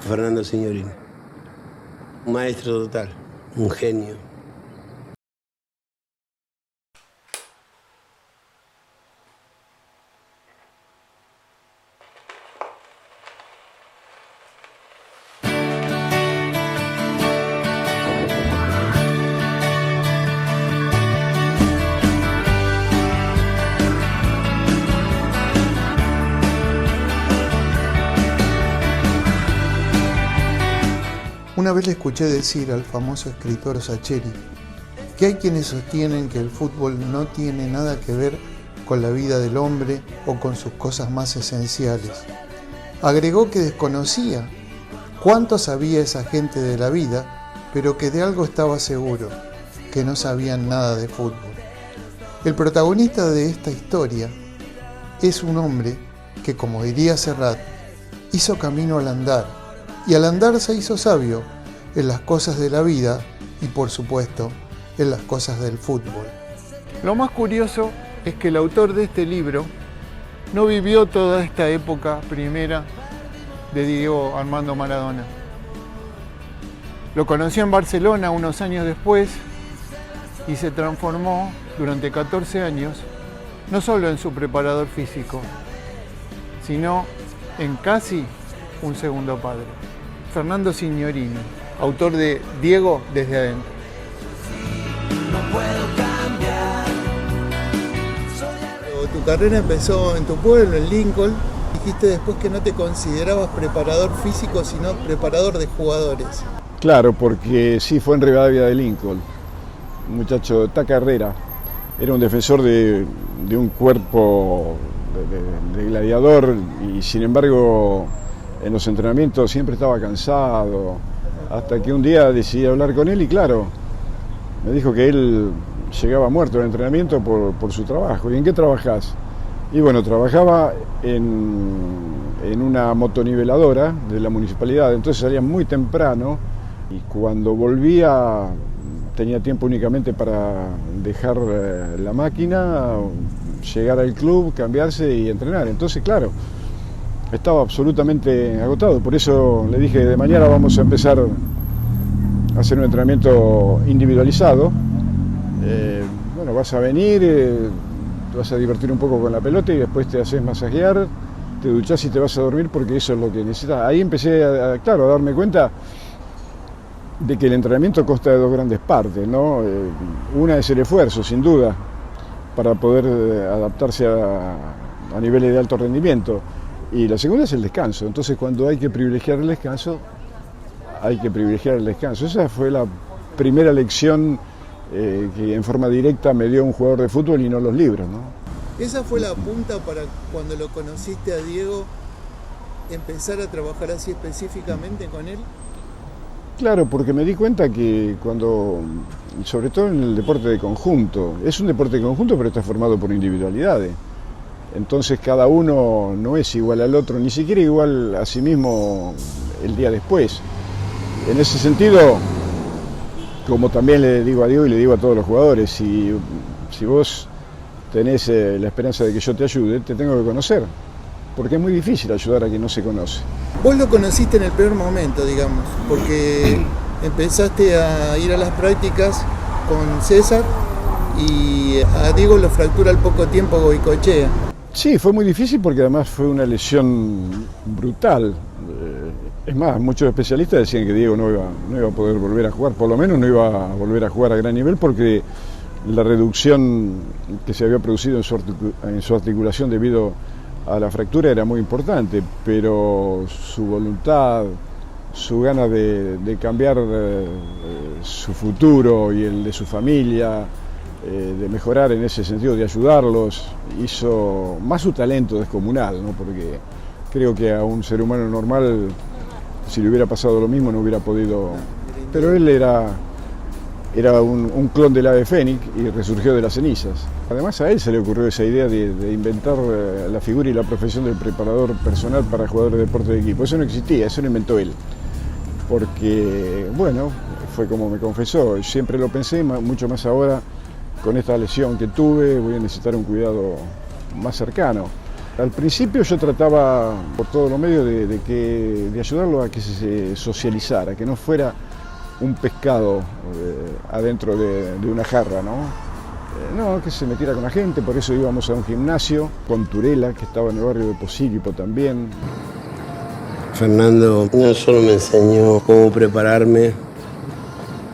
Fernando Signorini. Un maestro total, un genio. Una vez le escuché decir al famoso escritor Sacheri que hay quienes sostienen que el fútbol no tiene nada que ver con la vida del hombre o con sus cosas más esenciales. Agregó que desconocía cuánto sabía esa gente de la vida, pero que de algo estaba seguro, que no sabían nada de fútbol. El protagonista de esta historia es un hombre que, como diría Serrat, hizo camino al andar, y al andar se hizo sabio en las cosas de la vida y, por supuesto, en las cosas del fútbol. Lo más curioso es que el autor de este libro no vivió toda esta época primera de Diego Armando Maradona. Lo conoció en Barcelona unos años después y se transformó durante 14 años no solo en su preparador físico, sino en casi un segundo padre. Fernando Signorini, autor de Diego desde adentro. No puedo cambiar. Tu carrera empezó en tu pueblo, en Lincoln. Dijiste después que no te considerabas preparador físico, sino preparador de jugadores. Claro, porque sí, fue en Rivadavia de Lincoln. Un muchacho de Taca Herrera. Era un defensor de un cuerpo de gladiador y, sin embargo, en los entrenamientos siempre estaba cansado, hasta que un día decidí hablar con él y claro, me dijo que él llegaba muerto al entrenamiento por su trabajo. ¿Y en qué trabajás? Y bueno, trabajaba en una motoniveladora de la municipalidad, entonces salía muy temprano y cuando volvía tenía tiempo únicamente para dejar la máquina, llegar al club, cambiarse y entrenar. Entonces, claro, estaba absolutamente agotado, por eso le dije, de mañana vamos a empezar a hacer un entrenamiento individualizado. Bueno, vas a venir, te vas a divertir un poco con la pelota y después te haces masajear, te duchás y te vas a dormir porque eso es lo que necesitas. Ahí empecé a darme cuenta de que el entrenamiento consta de dos grandes partes, ¿no? Una es el esfuerzo, sin duda, para poder adaptarse a niveles de alto rendimiento. Y la segunda es el descanso. Entonces, cuando hay que privilegiar el descanso, hay que privilegiar el descanso. Esa fue la primera lección que en forma directa me dio un jugador de fútbol y no los libros, ¿no? ¿Esa fue la punta para cuando lo conociste a Diego, empezar a trabajar así específicamente con él? Claro, porque me di cuenta que cuando, sobre todo en el deporte de conjunto, es un deporte de conjunto pero está formado por individualidades. Entonces cada uno no es igual al otro, ni siquiera igual a sí mismo el día después. En ese sentido, como también le digo a Diego y le digo a todos los jugadores, si vos tenés la esperanza de que yo te ayude, te tengo que conocer, porque es muy difícil ayudar a quien no se conoce. Vos lo conociste en el peor momento, digamos, porque empezaste a ir a las prácticas con César y a Diego lo fractura al poco tiempo Goicoechea. Sí, fue muy difícil porque además fue una lesión brutal. Es más, muchos especialistas decían que Diego no iba a poder volver a jugar, por lo menos no iba a volver a jugar a gran nivel porque la reducción que se había producido en su articulación debido a la fractura era muy importante, pero su voluntad, su ganas de cambiar su futuro y el de su familia, de mejorar en ese sentido, de ayudarlos, hizo más su talento descomunal, ¿no? Porque creo que a un ser humano normal, si le hubiera pasado lo mismo, no hubiera podido. Pero él era un clon del ave fénix y resurgió de las cenizas. Además a él se le ocurrió esa idea de inventar la figura y la profesión del preparador personal para jugadores de deporte de equipo. Eso no existía, eso lo inventó él. Porque, bueno, fue como me confesó, siempre lo pensé, mucho más ahora, con esta lesión que tuve, voy a necesitar un cuidado más cercano. Al principio yo trataba por todos los medios de ayudarlo a que se socializara, que no fuera un pescado adentro de una jarra, ¿no? No, que se metiera con la gente, por eso íbamos a un gimnasio con Turela, que estaba en el barrio de Posílipo también. Fernando no solo me enseñó cómo prepararme,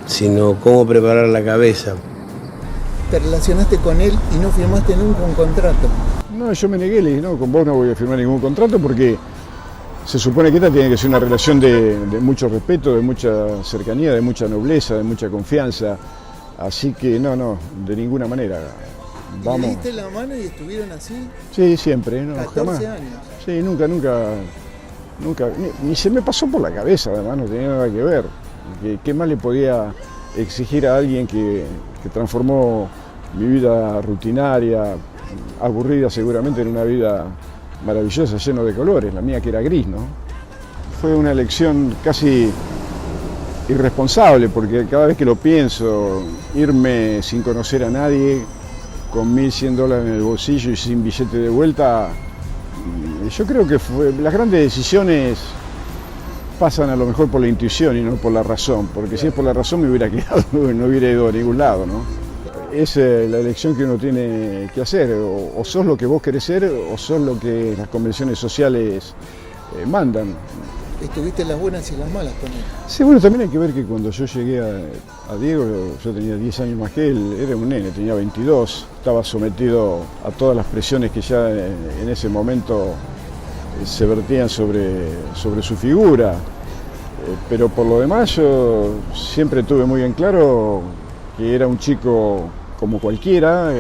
sino cómo preparar la cabeza. Te relacionaste con él y no firmaste nunca un contrato. No, yo me negué, le dije, no, con vos no voy a firmar ningún contrato porque se supone que esta tiene que ser una relación de mucho respeto, de mucha cercanía, de mucha nobleza, de mucha confianza. Así que no, de ninguna manera. Vamos. ¿Le diste la mano y estuvieron así? Sí, siempre, no, 14 jamás. años. Sí, nunca, ni se me pasó por la cabeza, además, no tenía nada que ver. ¿Qué más le podía exigir a alguien que transformó mi vida rutinaria, aburrida seguramente, en una vida maravillosa, lleno de colores, la mía que era gris, ¿no? Fue una elección casi irresponsable, porque cada vez que lo pienso, irme sin conocer a nadie, con $1.100 en el bolsillo y sin billete de vuelta, yo creo que las grandes decisiones pasan a lo mejor por la intuición y no por la razón, porque si es por la razón me hubiera quedado, no hubiera ido a ningún lado, ¿no? Es la elección que uno tiene que hacer, o sos lo que vos querés ser, o sos lo que las convenciones sociales mandan. Estuviste en las buenas y las malas con él. Sí, bueno, también hay que ver que cuando yo llegué a Diego, yo tenía 10 años más que él, era un nene, tenía 22, estaba sometido a todas las presiones que ya en ese momento se vertían sobre su figura, pero por lo demás yo siempre tuve muy en claro que era un chico como cualquiera,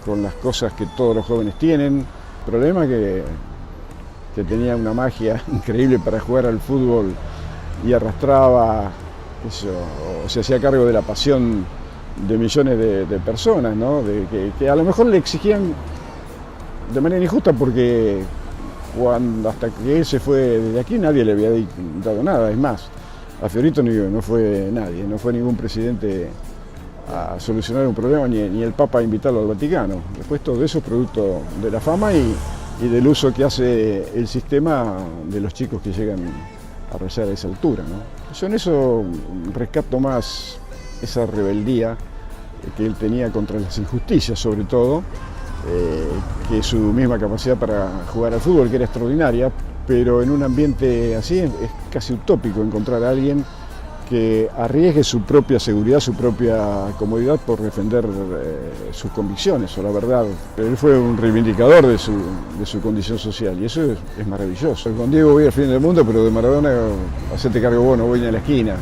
con las cosas que todos los jóvenes tienen. El problema que tenía una magia increíble para jugar al fútbol y arrastraba, o se hacía cargo de la pasión de millones de personas, ¿no? Que a lo mejor le exigían de manera injusta porque hasta que él se fue de aquí nadie le había dado nada. Es más, a Fiorito no fue nadie, no fue ningún presidente a solucionar un problema, ni el Papa a invitarlo al Vaticano. Después todo eso es producto de la fama y del uso que hace el sistema de los chicos que llegan a rayar a esa altura, ¿no? Yo en eso rescato más esa rebeldía que él tenía contra las injusticias, sobre todo, que su misma capacidad para jugar al fútbol, que era extraordinaria, pero en un ambiente así es casi utópico encontrar a alguien que arriesgue su propia seguridad, su propia comodidad por defender sus convicciones o la verdad. Él fue un reivindicador de su condición social y eso es maravilloso. Con Diego voy al fin del mundo, pero de Maradona hacete cargo vos, no voy ni a la esquina.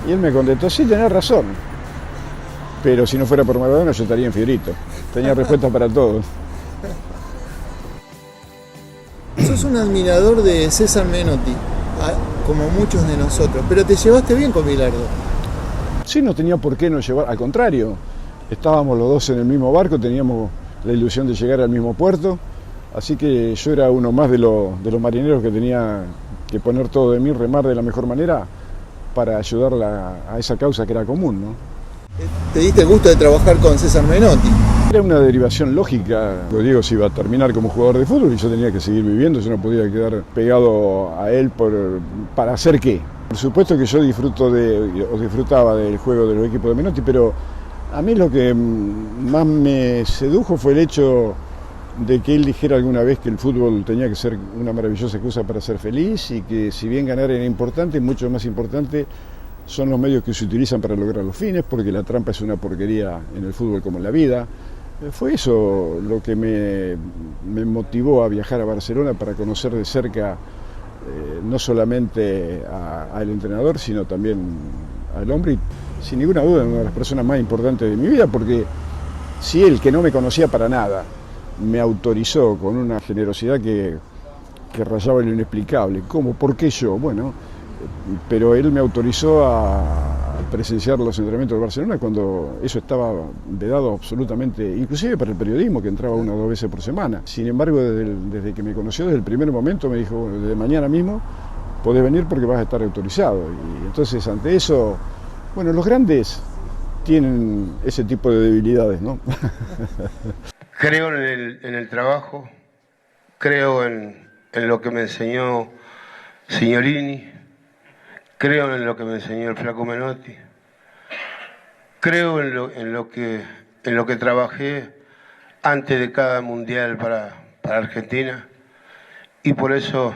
Y él me contestó, sí, tenés razón, pero si no fuera por Maradona yo estaría en Fiorito. Tenía respuesta para todo. Sos un admirador de César Menotti, como muchos de nosotros, pero te llevaste bien con Bilardo. Sí, no tenía por qué no llevar, al contrario, estábamos los dos en el mismo barco, teníamos la ilusión de llegar al mismo puerto, así que yo era uno más de los marineros que tenía que poner todo de mí, remar de la mejor manera para ayudar a esa causa que era común, ¿no? ¿Te diste el gusto de trabajar con César Menotti? Era una derivación lógica. Diego se iba a terminar como jugador de fútbol y yo tenía que seguir viviendo, yo no podía quedar pegado a él ¿para hacer qué? Por supuesto que yo disfrutaba del juego de los equipos de Menotti, pero a mí lo que más me sedujo fue el hecho de que él dijera alguna vez que el fútbol tenía que ser una maravillosa excusa para ser feliz y que si bien ganar era importante, mucho más importante son los medios que se utilizan para lograr los fines, porque la trampa es una porquería en el fútbol como en la vida. Fue eso lo que me motivó a viajar a Barcelona para conocer de cerca no solamente al entrenador, sino también al hombre, y sin ninguna duda una de las personas más importantes de mi vida, porque si él, que no me conocía para nada, me autorizó con una generosidad que rayaba en lo inexplicable. ¿Cómo? ¿Por qué yo? Bueno, pero él me autorizó a presenciar los entrenamientos de Barcelona cuando eso estaba vedado absolutamente, inclusive para el periodismo, que entraba 1 o 2 veces por semana. Sin embargo, desde que me conoció, desde el primer momento me dijo, bueno, desde mañana mismo podés venir porque vas a estar autorizado. Y entonces, ante eso, bueno, los grandes tienen ese tipo de debilidades, ¿no? Creo en el trabajo, creo en lo que me enseñó Signorini, creo en lo que me enseñó el Flaco Menotti, creo en lo que trabajé antes de cada mundial para Argentina, y por eso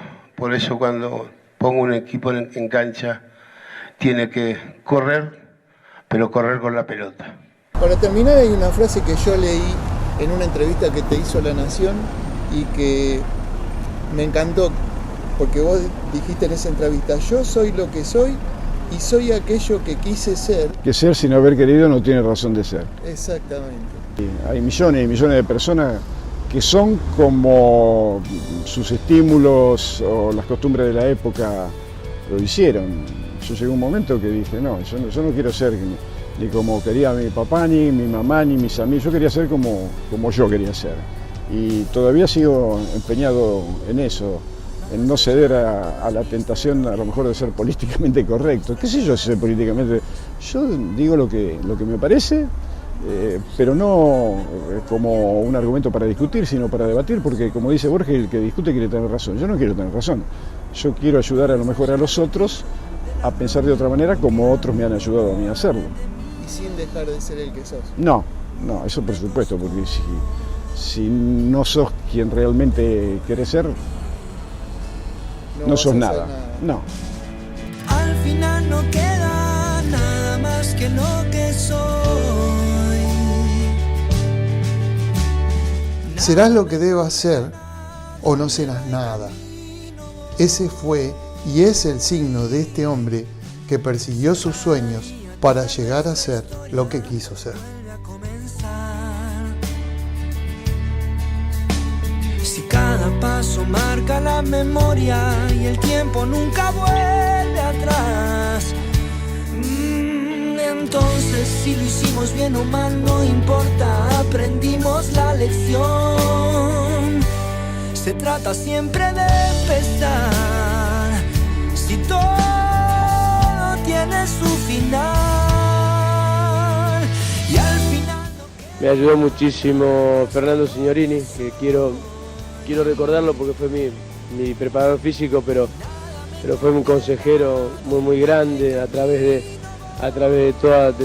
cuando pongo un equipo en cancha tiene que correr, pero correr con la pelota. Para terminar, hay una frase que yo leí en una entrevista que te hizo La Nación y que me encantó, porque vos dijiste en esa entrevista: yo soy lo que soy y soy aquello que quise ser. Que ser sin haber querido no tiene razón de ser. Exactamente. Hay millones y millones de personas que son como sus estímulos o las costumbres de la época lo hicieron. Yo llegué a un momento que dije, no, yo no quiero ser ni como quería mi papá, ni mi mamá, ni mis amigos. Yo quería ser como yo quería ser. Y todavía sigo empeñado en eso, en no ceder a la tentación a lo mejor de ser políticamente correcto. ¿Qué sé yo si soy políticamente? Yo digo lo que me parece, pero no como un argumento para discutir, sino para debatir, porque como dice Borges, el que discute quiere tener razón. Yo no quiero tener razón. Yo quiero ayudar a lo mejor a los otros a pensar de otra manera como otros me han ayudado a mí a hacerlo. Y sin dejar de ser el que sos. No, eso por supuesto, porque si no sos quien realmente querés ser, no sos nada. No. Al final no queda nada más que lo que soy. Serás lo que debas ser o no serás nada. Ese fue y es el signo de este hombre que persiguió sus sueños para llegar a ser lo que quiso ser. Si cada paso marca la memoria y el tiempo nunca vuelve atrás, entonces si lo hicimos bien o mal no importa, aprendimos la lección. Se trata siempre de empezar, si todo tiene su final y al final me ayudó muchísimo Fernando Signorini, que quiero recordarlo porque fue mi preparador físico, pero fue un consejero muy grande a través de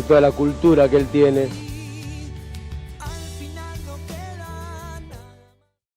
toda la cultura que él tiene.